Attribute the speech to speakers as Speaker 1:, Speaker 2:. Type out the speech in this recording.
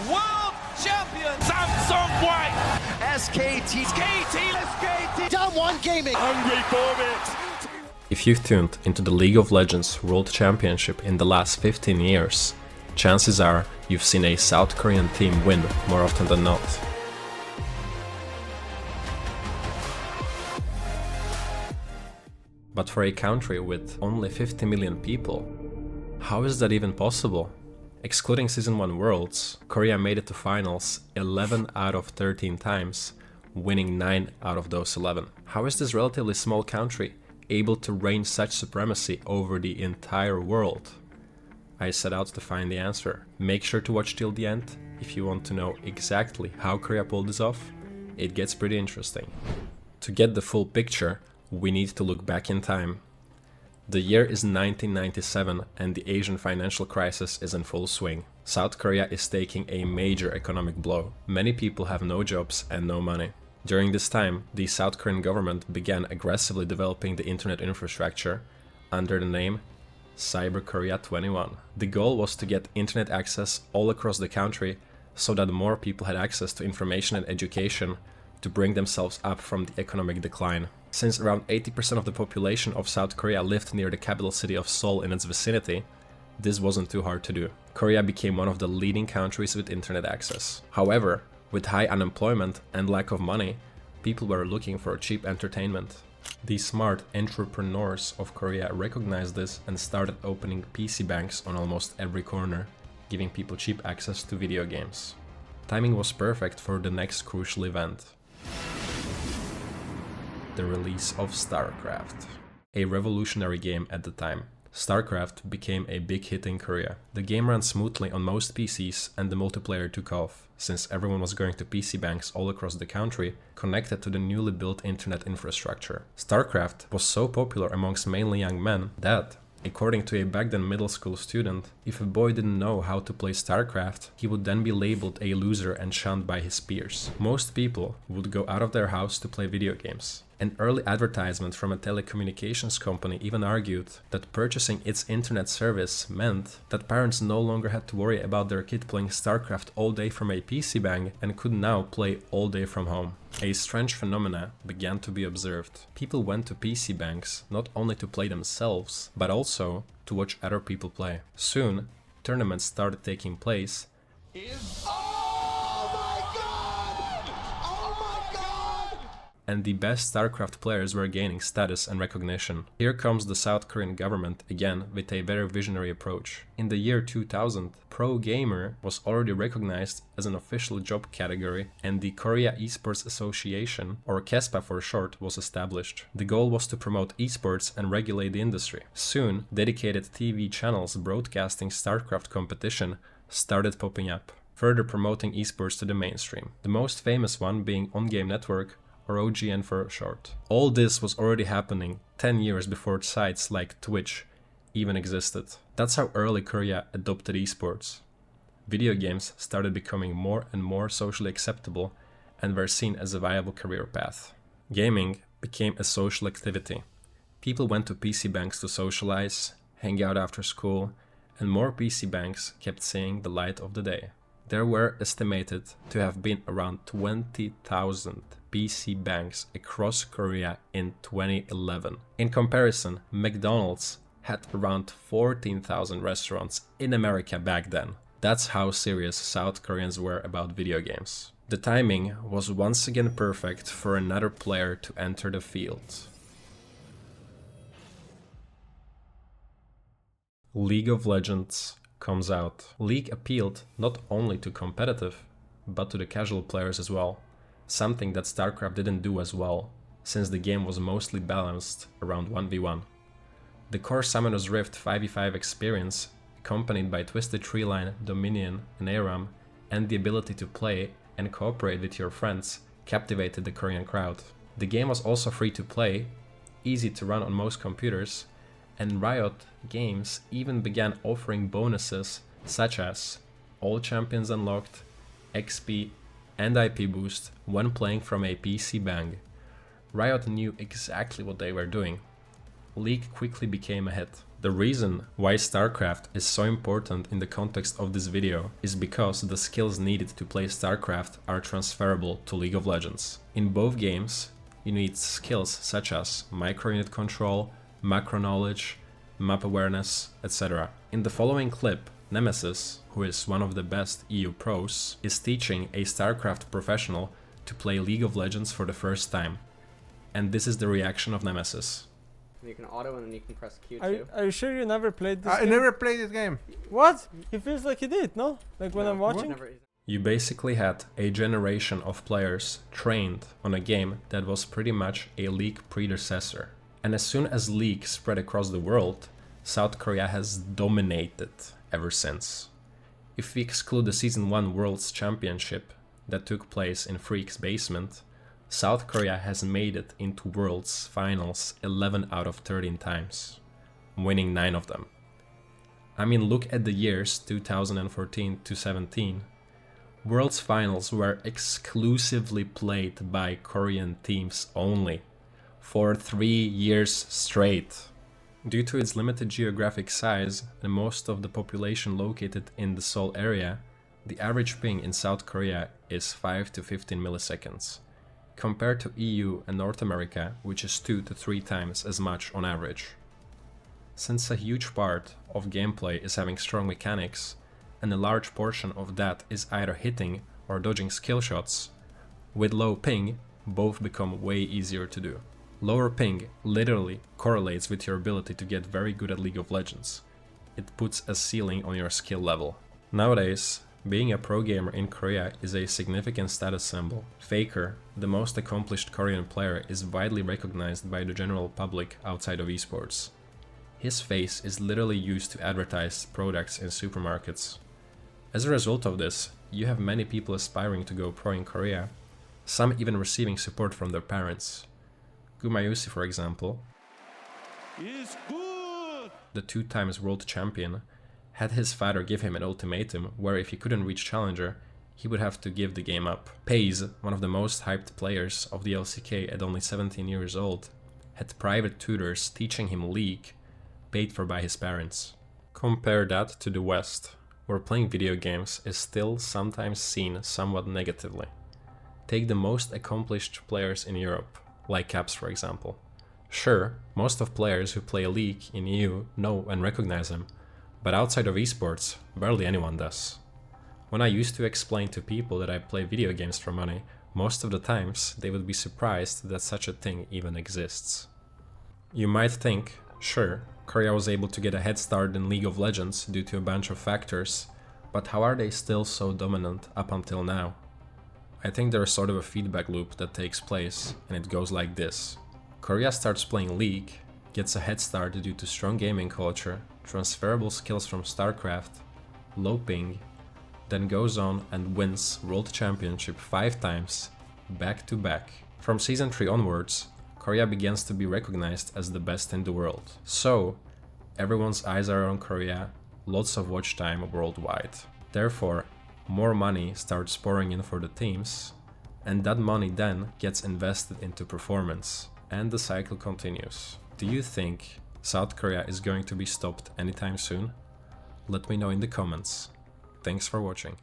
Speaker 1: World champion Samsung White. SKT.
Speaker 2: Down one gaming.
Speaker 1: Hungry for it.
Speaker 3: If you've tuned into the League of Legends World Championship in the last 15 years, chances are you've seen a South Korean team win more often than not. But for a country with only 50 million people, how is that even possible? Excluding Season 1 Worlds, Korea made it to finals 11 out of 13 times, winning 9 out of those 11. How is this relatively small country able to reign such supremacy over the entire world? I set out to find the answer. Make sure to watch till the end if you want to know exactly how Korea pulled this off. It gets pretty interesting. To get the full picture, we need to look back in time. The year is 1997 and the Asian financial crisis is in full swing. South Korea is taking a major economic blow. Many people have no jobs and no money. During this time, the South Korean government began aggressively developing the internet infrastructure under the name Cyber Korea 21. The goal was to get internet access all across the country so that more people had access to information and education to bring themselves up from the economic decline. Since around 80% of the population of South Korea lived near the capital city of Seoul and its vicinity, this wasn't too hard to do. Korea became one of the leading countries with internet access. However, with high unemployment and lack of money, people were looking for cheap entertainment. The smart entrepreneurs of Korea recognized this and started opening PC banks on almost every corner, giving people cheap access to video games. Timing was perfect for the next crucial event: the release of Starcraft. A revolutionary game at the time, Starcraft became a big hit in Korea. The game ran smoothly on most PCs and the multiplayer took off, since everyone was going to PC banks all across the country connected to the newly built internet infrastructure. Starcraft was so popular amongst mainly young men that, according to a back then middle school student, if a boy didn't know how to play Starcraft, he would then be labeled a loser and shunned by his peers. Most people would go out of their house to play video games. An early advertisement from a telecommunications company even argued that purchasing its internet service meant that parents no longer had to worry about their kid playing Starcraft all day from a PC bang and could now play all day from home. A strange phenomena began to be observed. People went to PC banks not only to play themselves, but also to watch other people play. Soon, tournaments started taking place, and the best Starcraft players were gaining status and recognition. Here comes the South Korean government again with a very visionary approach. In the year 2000, Pro Gamer was already recognized as an official job category and the Korea Esports Association, or KESPA for short, was established. The goal was to promote esports and regulate the industry. Soon, dedicated TV channels broadcasting Starcraft competition started popping up, further promoting esports to the mainstream. The most famous one being On Game Network, or OGN for short. All this was already happening 10 years before sites like Twitch even existed. That's how early Korea adopted esports. Video games started becoming more and more socially acceptable and were seen as a viable career path. Gaming became a social activity. People went to PC banks to socialize, hang out after school, and more PC banks kept seeing the light of the day. There were estimated to have been around 20,000 PC banks across Korea in 2011. In comparison, McDonald's had around 14,000 restaurants in America back then. That's how serious South Koreans were about video games. The timing was once again perfect for another player to enter the field. League of Legends comes out. League appealed not only to competitive, but to the casual players as well. Something that Starcraft didn't do as well, since the game was mostly balanced around 1v1. The core Summoner's Rift 5v5 experience, accompanied by Twisted Treeline, Dominion, and ARAM, and the ability to play and cooperate with your friends, captivated the Korean crowd. The game was also free to play, easy to run on most computers, and Riot Games even began offering bonuses such as All Champions Unlocked, XP, and IP boost when playing from a PC bang. Riot knew exactly what they were doing. League quickly became a hit. The reason why Starcraft is so important in the context of this video is because the skills needed to play Starcraft are transferable to League of Legends. In both games, you need skills such as micro-unit control, macro knowledge, map awareness, etc. In the following clip, Nemesis, who is one of the best EU pros, is teaching a Starcraft professional to play League of Legends for the first time. And this is the reaction of Nemesis.
Speaker 2: You can auto and then you can press Q2.
Speaker 4: Are you sure you never played this
Speaker 5: I
Speaker 4: game?
Speaker 5: never played this game.
Speaker 4: What? It feels like you did, no? Like when
Speaker 2: No,
Speaker 4: I'm watching?
Speaker 2: never-
Speaker 3: You basically had a generation of players trained on a game that was pretty much a League predecessor. And as soon as League spread across the world, South Korea has dominated ever since. If we exclude the Season 1 World's Championship that took place in Freak's basement, South Korea has made it into World's Finals 11 out of 13 times, winning 9 of them. I mean, look at the years 2014 to 17. World's Finals were exclusively played by Korean teams only, for 3 years straight. Due to its limited geographic size and most of the population located in the Seoul area, the average ping in South Korea is 5 to 15 milliseconds, compared to EU and North America, which is 2 to 3 times as much on average. Since a huge part of gameplay is having strong mechanics, and a large portion of that is either hitting or dodging skill shots, with low ping, both become way easier to do. Lower ping literally correlates with your ability to get very good at League of Legends. It puts a ceiling on your skill level. Nowadays, being a pro gamer in Korea is a significant status symbol. Faker, the most accomplished Korean player, is widely recognized by the general public outside of esports. His face is literally used to advertise products in supermarkets. As a result of this, you have many people aspiring to go pro in Korea, some even receiving support from their parents. Gumayusi, for example,
Speaker 1: Is good.
Speaker 3: the 2 times world champion, had his father give him an ultimatum where if he couldn't reach Challenger, he would have to give the game up. Pays, one of the most hyped players of the LCK at only 17 years old, had private tutors teaching him League, paid for by his parents. Compare that to the West, where playing video games is still sometimes seen somewhat negatively. Take the most accomplished players in Europe, like Caps for example. Sure, most of players who play League in EU know and recognize him, but outside of esports, barely anyone does. When I used to explain to people that I play video games for money, most of the times they would be surprised that such a thing even exists. You might think, sure, Korea was able to get a head start in League of Legends due to a bunch of factors, but how are they still so dominant up until now? I think there's sort of a feedback loop that takes place, and it goes like this. Korea starts playing League, gets a head start due to strong gaming culture, transferable skills from Starcraft, low ping, then goes on and wins World Championship 5 times, back to back. From Season 3 onwards, Korea begins to be recognized as the best in the world. So, everyone's eyes are on Korea, lots of watch time worldwide. Therefore, more money starts pouring in for the teams, and that money then gets invested into performance, and the cycle continues. Do you think South Korea is going to be stopped anytime soon? Let me know in the comments. Thanks for watching.